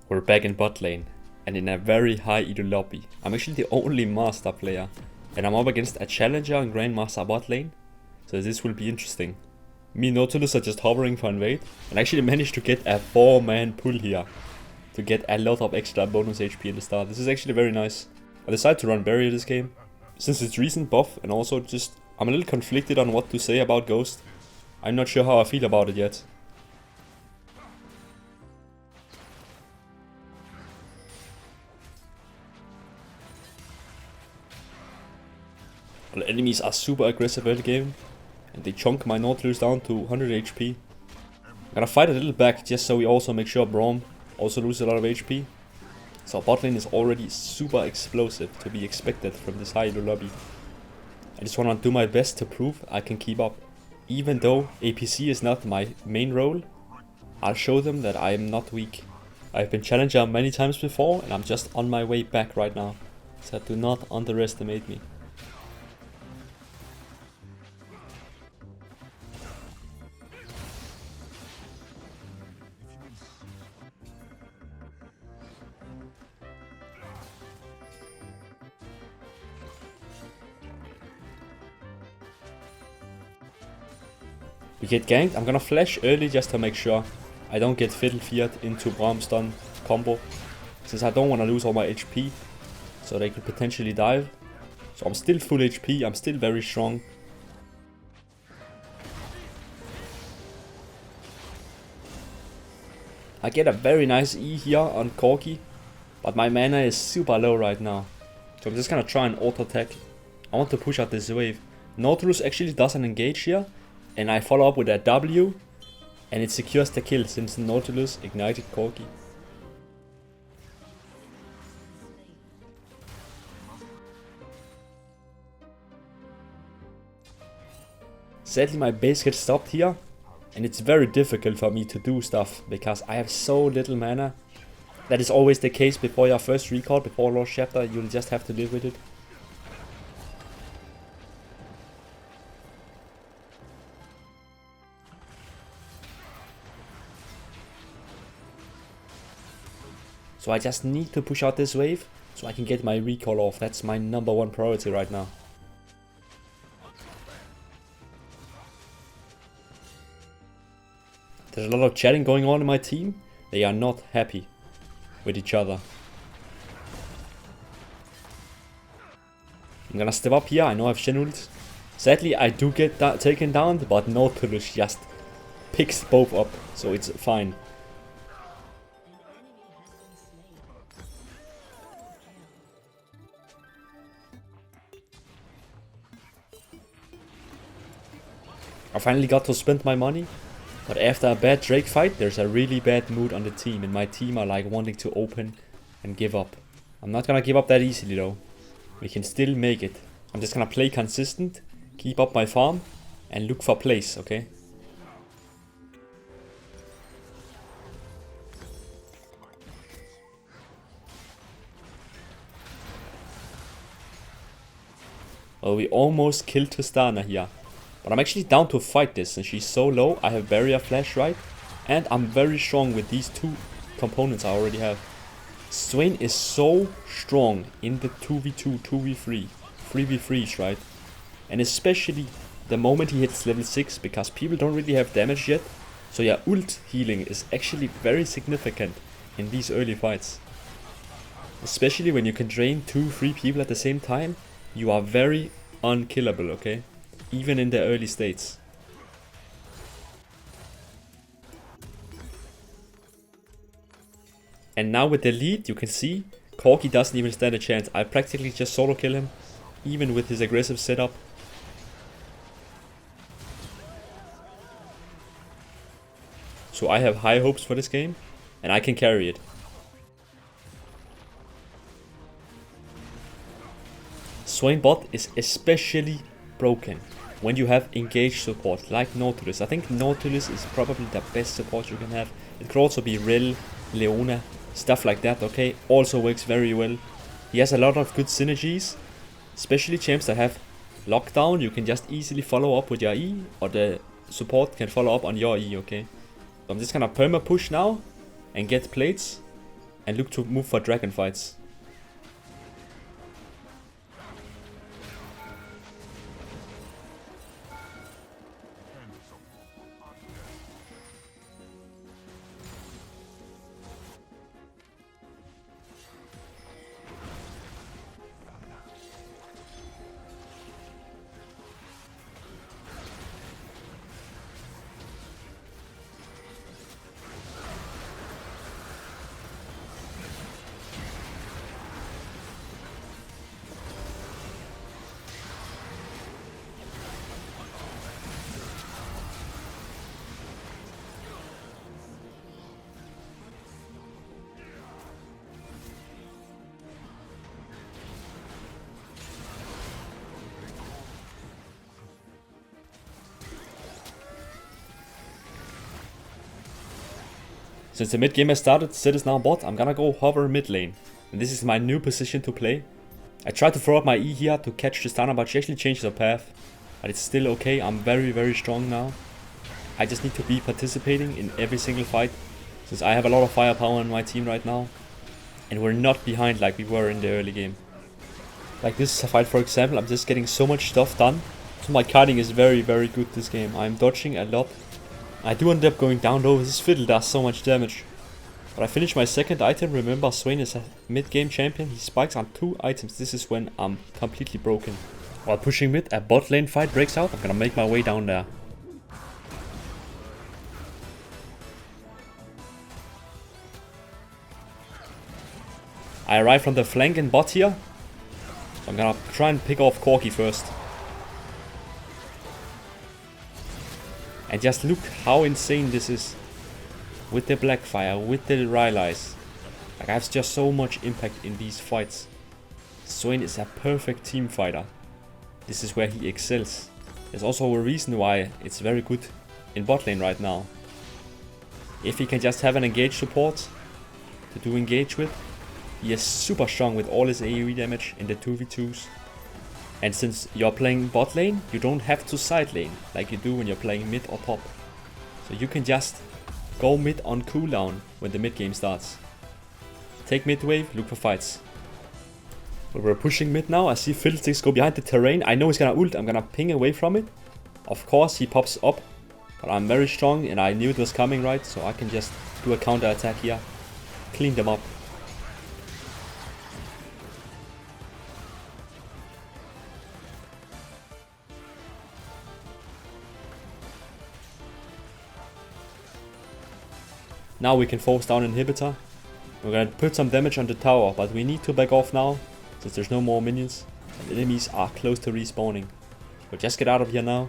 We're back in bot lane, and in a very high elo lobby. I'm actually the only master player, and I'm up against a challenger and grandmaster bot lane, so this will be interesting. Me and Nautilus are just hovering for invade, and I actually managed to get a 4-man pull here, to get a lot of extra bonus HP in the start. This is actually very nice. I decided to run barrier this game, since it's recent buff, and also just, I'm a little conflicted on what to say about Ghost. I'm not sure how I feel about it yet. The enemies are super aggressive early game, and they chunk my Nautilus down to 100 HP. I'm gonna fight a little back just so we also make sure Braum also loses a lot of HP. So bot lane is already super explosive, to be expected from this high elo lobby. I just wanna do my best to prove I can keep up. Even though APC is not my main role, I'll show them that I am not weak. I've been challenger many times before, and I'm just on my way back right now. So do not underestimate me. We get ganked. I'm gonna flash early just to make sure I don't get Fiddle Fiat into Braum stun combo, since I don't want to lose all my HP, so they could potentially dive. So I'm still full HP, I'm still very strong. I get a very nice E here on Corki, but my mana is super low right now. So I'm just gonna try and auto attack. I want to push out this wave. Nautilus actually doesn't engage here, and I follow up with a W, and it secures the kill since Nautilus ignited Corki. Sadly my base gets stopped here, and it's very difficult for me to do stuff because I have so little mana. That is always the case before your first recall, before Lost Chapter. You'll just have to live with it. So I just need to push out this wave so I can get my recall off. That's my #1 priority right now. There's a lot of chatting going on in my team. They are not happy with each other. I'm gonna step up here. I know I have Shen ult. Sadly I do get taken down, but Nautilus just picks both up, so it's fine. I finally got to spend my money, but after a bad Drake fight, there's a really bad mood on the team, and my team are like wanting to open and give up. I'm not gonna give up that easily though. We can still make it. I'm just gonna play consistent, keep up my farm, and look for plays, okay? Well, we almost killed Tristana here. But I'm actually down to fight this, and she's so low. I have barrier flash, right? And I'm very strong with these two components I already have. Swain is so strong in the 2v2, 2v3, 3v3s, right? And especially the moment he hits level 6, because people don't really have damage yet. So yeah, ult healing is actually very significant in these early fights. Especially when you can drain 2-3 people at the same time, you are very unkillable, okay? Even in the early states. And now with the lead, you can see Corki doesn't even stand a chance. I practically just solo kill him, even with his aggressive setup. So I have high hopes for this game, and I can carry it. Swain Bot is especially broken when you have engaged support like Nautilus. I think Nautilus is probably the best support you can have. It could also be Rel, Leona, stuff like that, okay? Also works very well. He has a lot of good synergies, especially champs that have lockdown. You can just easily follow up with your E, or the support can follow up on your E, okay? So I'm just gonna perma push now and get plates. and look to move for dragon fights. Since the mid game has started, Sid is now bot, I'm gonna go hover mid lane. And this is my new position to play. I tried to throw up my E here to catch Tristana, but she actually changed her path. But it's still okay, I'm very strong now. I just need to be participating in every single fight, since I have a lot of firepower in my team right now. And we're not behind like we were in the early game. Like this fight for example, I'm just getting so much stuff done. So my kiting is very good this game. I'm dodging a lot. I do end up going down though, this fiddle does so much damage. But I finished my second item. Remember, Swain is a mid-game champion. He spikes on 2 items. This is when I'm completely broken. While pushing mid, a bot lane fight breaks out. I'm gonna make my way down there. I arrive from the flank in bot here. So I'm gonna try and pick off Corki first. And just look how insane this is. With the Blackfire, with the Rylai's. Like I have just so much impact in these fights. Swain is a perfect team fighter. This is where he excels. There's also a reason why it's very good in bot lane right now. If he can just have an engage support to do engage with, he is super strong with all his AoE damage in the 2v2s. And since you're playing bot lane, you don't have to side lane like you do when you're playing mid or top. So you can just go mid on cooldown when the mid game starts. Take mid wave, look for fights. But we're pushing mid now. I see Fiddlesticks go behind the terrain. I know he's gonna ult, I'm gonna ping away from it. Of course he pops up, but I'm very strong and I knew it was coming, right? So I can just do a counter attack here. Clean them up. Now we can force down inhibitor. We're gonna put some damage on the tower, but we need to back off now, since there's no more minions. And enemies are close to respawning. But just get out of here now.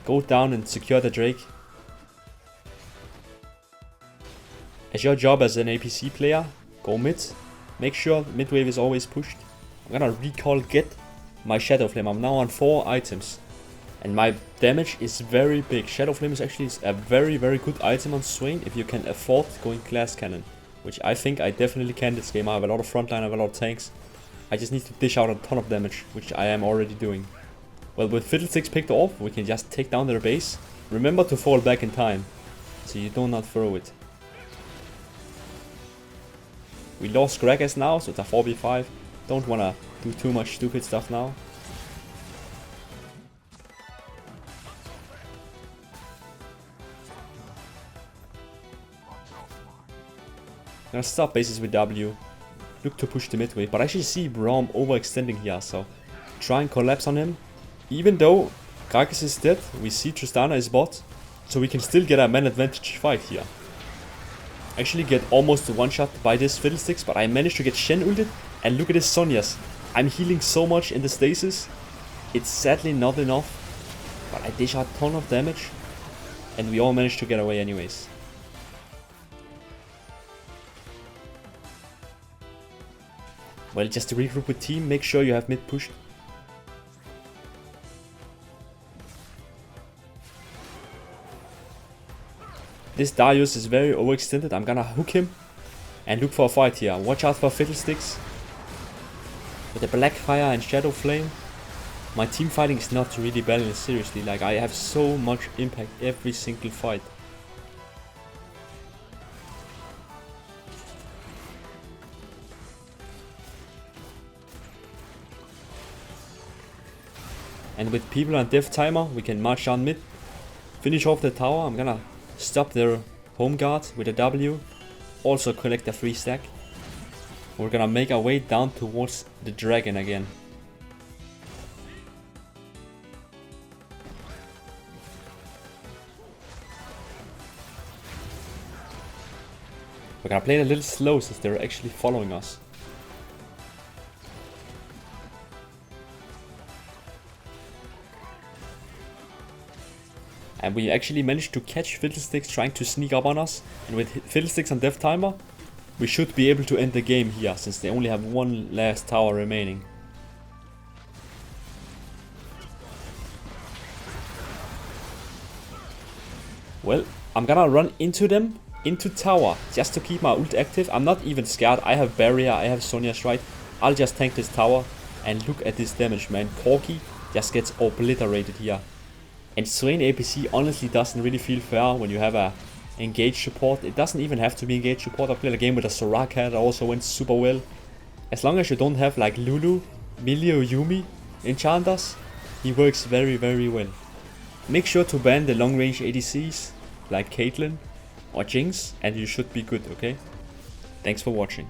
Go down and secure the Drake. As your job as an APC player, go mid. Make sure mid wave is always pushed. I'm gonna recall get my Shadow Flame. I'm now on 4 items. And my damage is very big. Shadow Flame is actually a very good item on Swain if you can afford going Glass Cannon. Which I think I definitely can this game. I have a lot of frontline, I have a lot of tanks. I just need to dish out a ton of damage, which I am already doing. Well, with Fiddlesticks picked off, we can just take down their base. Remember to fall back in time, so you do not throw it. We lost Gragas now, so it's a 4v5. Don't wanna do too much stupid stuff now. I'm gonna stop bases with W. Look to push the mid wave, but I actually see Braum overextending here, so try and collapse on him. Even though Gragas is dead, we see Tristana is bot, so we can still get a man advantage fight here. Actually get almost one shot by this Fiddlesticks, but I managed to get Shen ulted, and look at this Sonya's. I'm healing so much in the stasis. It's sadly not enough, but I dish out a ton of damage, and we all managed to get away anyways. Well, just to regroup with team, make sure you have mid pushed. This Darius is very overextended. I'm gonna hook him and look for a fight here. Watch out for Fiddlesticks. With the Blackfire and Shadow Flame, my team fighting is not really balanced, seriously. Like, I have so much impact every single fight. And with people on death timer, we can march down mid, finish off the tower. I'm gonna stop their home guard with a W, also collect a free stack. We're gonna make our way down towards the dragon again. We're gonna play it a little slow since they're actually following us. And we actually managed to catch Fiddlesticks trying to sneak up on us. And with Fiddlesticks on death timer, we should be able to end the game here, since they only have one last tower remaining. Well, I'm gonna run into them, into tower, just to keep my ult active. I'm not even scared. I have barrier, I have Sonya's right. I'll just tank this tower. And look at this damage, man. Corki just gets obliterated here. And Swain APC honestly doesn't really feel fair when you have a engaged support. It doesn't even have to be engaged support. I played a game with a Soraka that also went super well. As long as you don't have like Lulu, Millie or Yumi enchanters, he works very well. Make sure to ban the long range ADCs like Caitlyn or Jinx and you should be good, okay? Thanks for watching.